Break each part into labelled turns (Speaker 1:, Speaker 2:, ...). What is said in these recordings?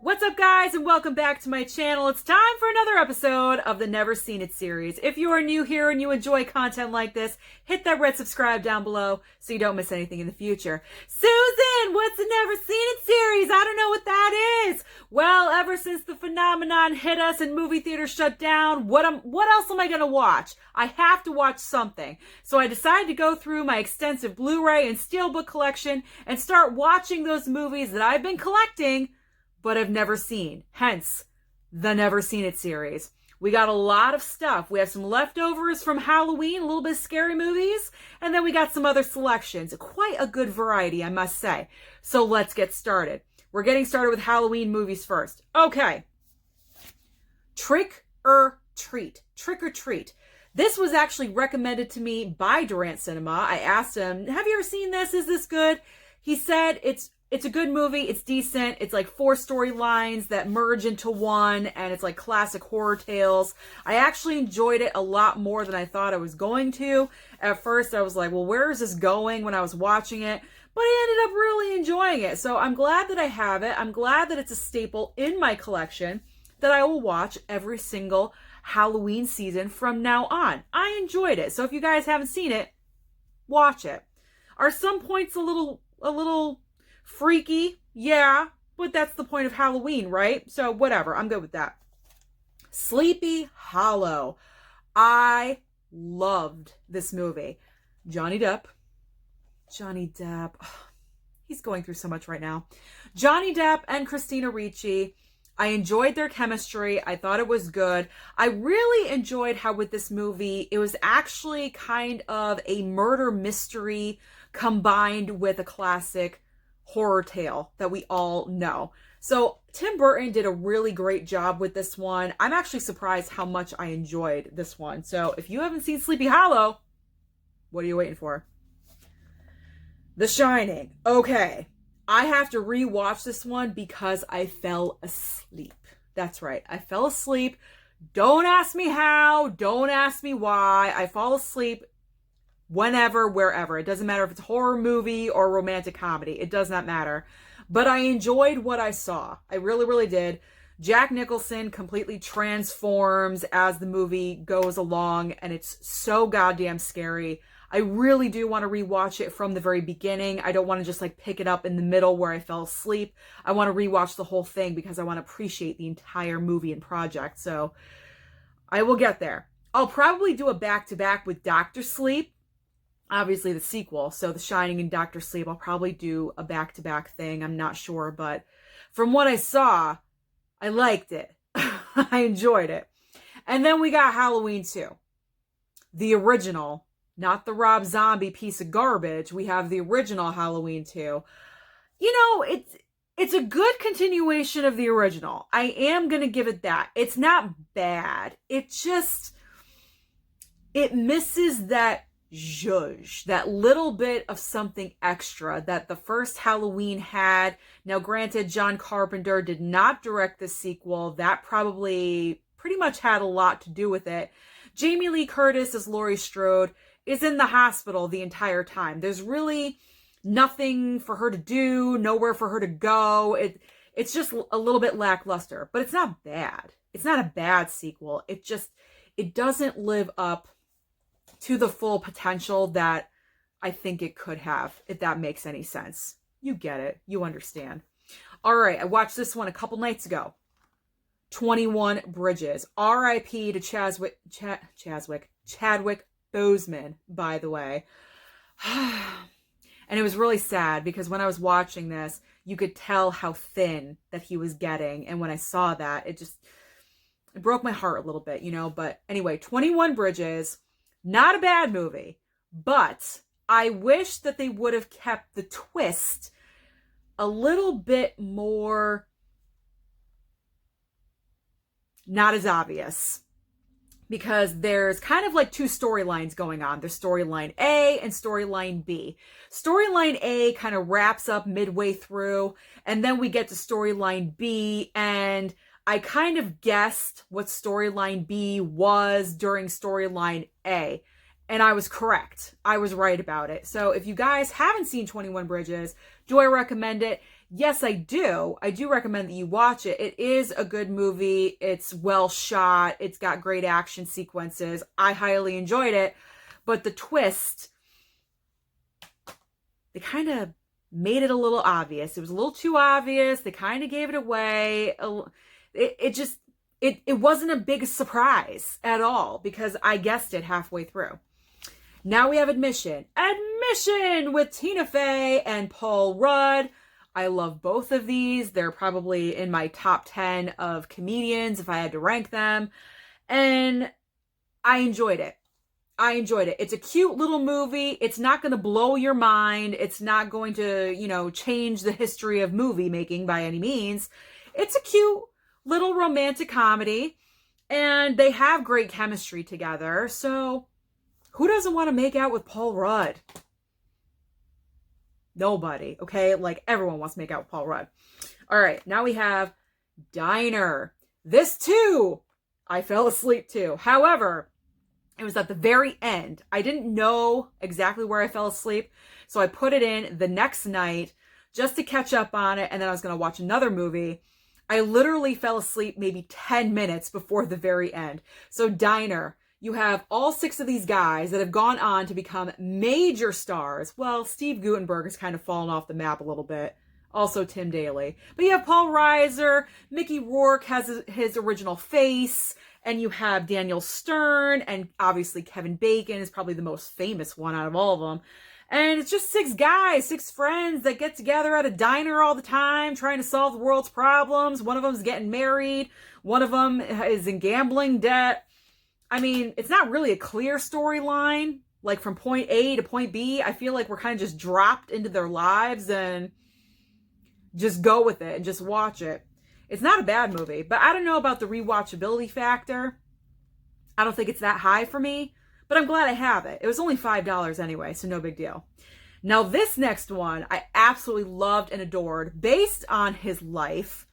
Speaker 1: What's up, guys, and welcome back to my channel. It's time for another episode of the Never Seen It series. If you are new here and you enjoy content like this, hit that red subscribe down below so you don't miss anything in the future. Susan, what's the Never Seen It series? I don't know what that is. Well, ever since the phenomenon hit us and movie theaters shut down, what else am I going to watch? I have to watch something. So I decided to go through my extensive Blu-ray and Steelbook collection and start watching those movies that I've been collecting but have never seen. Hence, the Never Seen It series. We got a lot of stuff. We have some leftovers from Halloween, a little bit of scary movies, and then we got some other selections. Quite a good variety, I must say. So let's get started. We're getting started with Halloween movies first. Okay. Trick or Treat. Trick or Treat. This was actually recommended to me by Durant Cinema. I asked him, have you ever seen this? Is this good? He said it's a good movie. It's decent. It's like 4 storylines that merge into one, and it's like classic horror tales. I actually enjoyed it a lot more than I thought I was going to. At first, I was like, well, where is this going when I was watching it? But I ended up really enjoying it. So I'm glad that I have it. I'm glad that it's a staple in my collection that I will watch every single Halloween season from now on. I enjoyed it. So if you guys haven't seen it, watch it. Are some points a little freaky? Yeah, but that's the point of Halloween, right? So whatever, I'm good with that. Sleepy Hollow. I loved this movie. Johnny Depp. He's going through so much right now. Johnny Depp and Christina Ricci. I enjoyed their chemistry. I thought it was good. I really enjoyed how with this movie, it was actually kind of a murder mystery combined with a classic horror tale that we all know. So Tim Burton did a really great job with this one. I'm actually surprised how much I enjoyed this one. So if you haven't seen Sleepy Hollow, what are you waiting for? The Shining. Okay. I have to rewatch this one because I fell asleep. That's right. I fell asleep. Don't ask me how. Don't ask me why. I fall asleep whenever, wherever. It doesn't matter if it's a horror movie or romantic comedy. It does not matter. But I enjoyed what I saw. I really, really did. Jack Nicholson completely transforms as the movie goes along, and it's so goddamn scary. I really do want to rewatch it from the very beginning. I don't want to just like pick it up in the middle where I fell asleep. I want to rewatch the whole thing because I want to appreciate the entire movie and project. So I will get there. I'll probably do a back-to-back with Dr. Sleep. Obviously the sequel. So The Shining and Dr. Sleep, I'll probably do a back-to-back thing. I'm not sure, but from what I saw, I liked it. I enjoyed it. And then we got Halloween 2. The original. Not the Rob Zombie piece of garbage. We have the original Halloween 2. You know, it's a good continuation of the original. I am going to give it that. It's not bad. It misses that zhuzh, that little bit of something extra that the first Halloween had. Now, granted, John Carpenter did not direct the sequel. That probably pretty much had a lot to do with it. Jamie Lee Curtis as Laurie Strode is in the hospital the entire time. There's really nothing for her to do, nowhere for her to go. It's just a little bit lackluster, but it's not bad. It's not a bad sequel. It doesn't live up to the full potential that I think it could have, if that makes any sense. You get it. You understand. All right, I watched this one a couple nights ago. 21 Bridges. R.I.P. to Chadwick Boseman, by the way. And it was really sad because when I was watching this, you could tell how thin that he was getting. And when I saw that, it broke my heart a little bit, you know. But anyway, 21 Bridges, not a bad movie. But I wish that they would have kept the twist a little bit more not as obvious. Because there's kind of like 2 storylines going on. There's storyline A and storyline B. Storyline A kind of wraps up midway through, and then we get to storyline B, and I kind of guessed what storyline B was during storyline A, and I was correct. I was right about it. So if you guys haven't seen 21 Bridges, do I recommend it? yes, I do. I do recommend that you watch it. It is a good movie. It's well shot. It's got great action sequences. I highly enjoyed it. But the twist, they kind of made it a little obvious. It was a little too obvious. They kind of gave it away. It wasn't a big surprise at all because I guessed it halfway through. Now we have Admission. Admission with Tina Fey and Paul Rudd. I love both of these. They're probably in my top 10 of comedians if I had to rank them. And I enjoyed it. It's a cute little movie. It's not going to blow your mind. It's not going to, change the history of movie making by any means. It's a cute little romantic comedy. And they have great chemistry together. So who doesn't want to make out with Paul Rudd? Nobody, okay? Like, everyone wants to make out with Paul Rudd. All right, now we have Diner. This, too, I fell asleep to. However, it was at the very end. I didn't know exactly where I fell asleep, so I put it in the next night just to catch up on it, and then I was going to watch another movie. I literally fell asleep maybe 10 minutes before the very end. So Diner. You have all 6 of these guys that have gone on to become major stars. Well, Steve Guttenberg has kind of fallen off the map a little bit. Also Tim Daly. But you have Paul Reiser, Mickey Rourke has his original face, and you have Daniel Stern, and obviously Kevin Bacon is probably the most famous one out of all of them. And it's just 6 guys, 6 friends that get together at a diner all the time, trying to solve the world's problems. One of them's getting married. One of them is in gambling debt. I mean, it's not really a clear storyline, like from point A to point B. I feel like we're kind of just dropped into their lives and just go with it and just watch it. It's not a bad movie, but I don't know about the rewatchability factor. I don't think it's that high for me, but I'm glad I have it. It was only $5 anyway, so no big deal. Now, this next one I absolutely loved and adored, based on his life.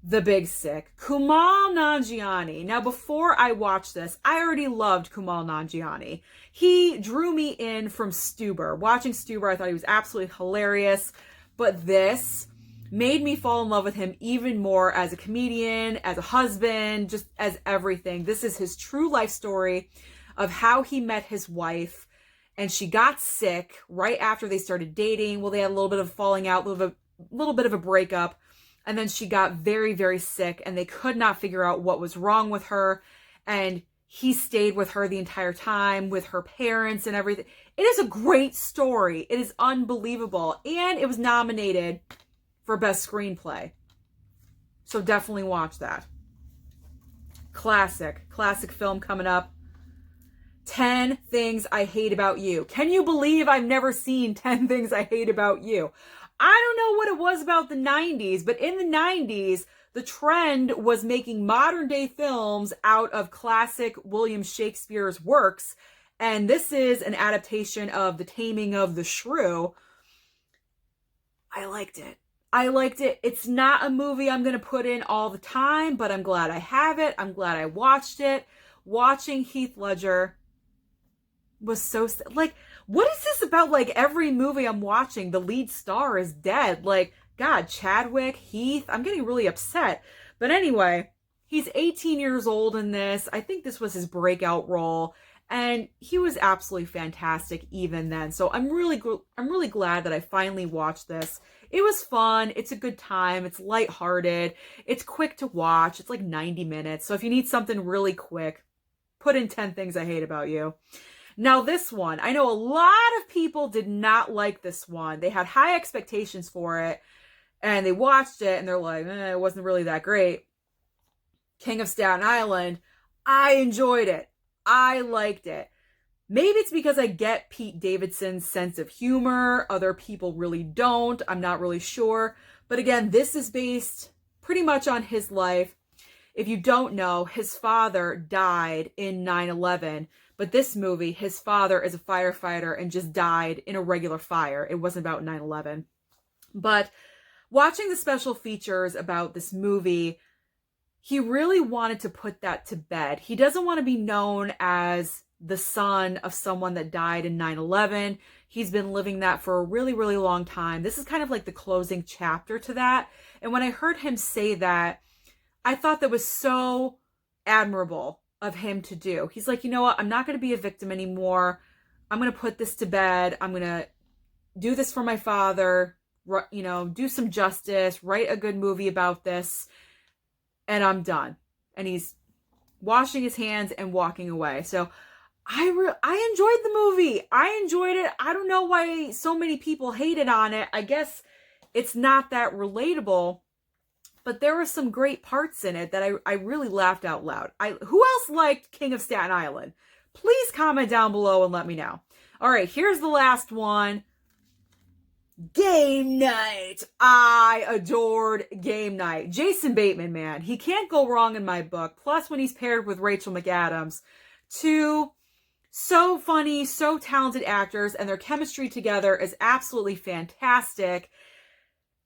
Speaker 1: The Big Sick, Kumail Nanjiani. Now, before I watched this, I already loved Kumail Nanjiani. He drew me in from Stuber. Watching Stuber, I thought he was absolutely hilarious. But this made me fall in love with him even more as a comedian, as a husband, just as everything. This is his true life story of how he met his wife. And she got sick right after they started dating. Well, they had a little bit of falling out, a little bit of a breakup. And then she got very, very sick and they could not figure out what was wrong with her. And he stayed with her the entire time with her parents and everything. It is a great story. It is unbelievable. And it was nominated for Best Screenplay. So definitely watch that. Classic film coming up. 10 Things I Hate About You. Can you believe I've never seen 10 Things I Hate About You? I don't know what it was about the 90s, but in the 90s, the trend was making modern day films out of classic William Shakespeare's works. And this is an adaptation of The Taming of the Shrew. I liked it. It's not a movie I'm going to put in all the time, but I'm glad I have it. I'm glad I watched it. Watching Heath Ledger was so, like, what is this about? Like, every movie I'm watching, the lead star is dead. Like, God, Chadwick, Heath, I'm getting really upset. But anyway, he's 18 years old in this. I think this was his breakout role, and he was absolutely fantastic even then. So I'm really glad that I finally watched this. It was fun. It's a good time. It's lighthearted. It's quick to watch. It's like 90 minutes. So if you need something really quick, put in 10 Things I Hate About You. Now this one, I know a lot of people did not like this one. They had high expectations for it and they watched it and they're like, it wasn't really that great. King of Staten Island, I enjoyed it. I liked it. Maybe it's because I get Pete Davidson's sense of humor. Other people really don't. I'm not really sure. But again, this is based pretty much on his life. If you don't know, his father died in 9/11. But this movie, his father is a firefighter and just died in a regular fire. It wasn't about 9/11. But watching the special features about this movie, he really wanted to put that to bed. He doesn't want to be known as the son of someone that died in 9/11. He's been living that for a really, really long time. This is kind of like the closing chapter to that. And when I heard him say that, I thought that was so admirable of him to do. He's like, you know what? I'm not going to be a victim anymore. I'm going to put this to bed. I'm going to do this for my father, you know, do some justice, write a good movie about this, and I'm done. And he's washing his hands and walking away. So I enjoyed the movie. I enjoyed it. I don't know why so many people hated on it. I guess it's not that relatable, but there were some great parts in it that I really laughed out loud. Who else liked King of Staten Island? Please comment down below and let me know. All right, here's the last one. Game Night. I adored Game Night. Jason Bateman, man, he can't go wrong in my book. Plus, when he's paired with Rachel McAdams, two so funny, so talented actors, and their chemistry together is absolutely fantastic.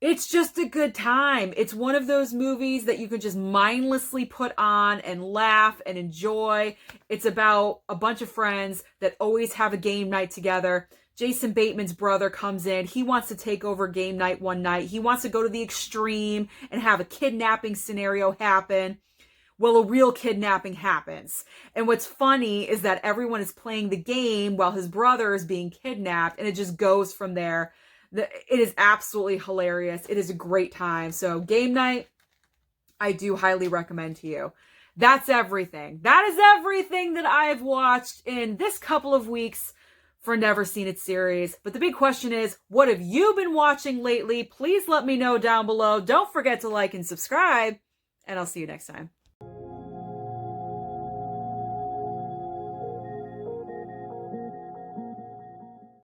Speaker 1: It's just a good time. It's one of those movies that you can just mindlessly put on and laugh and enjoy. It's about a bunch of friends that always have a game night together. Jason Bateman's brother comes in. He wants to take over game night one night. He wants to go to the extreme and have a kidnapping scenario happen. Well, a real kidnapping happens. And what's funny is that everyone is playing the game while his brother is being kidnapped, and it just goes from there. It is absolutely hilarious. It is a great time. So Game Night, I do highly recommend to you. That's everything. That is everything that I've watched in this couple of weeks for Never Seen It series. But the big question is, what have you been watching lately? Please let me know down below. Don't forget to like and subscribe, and I'll see you next time.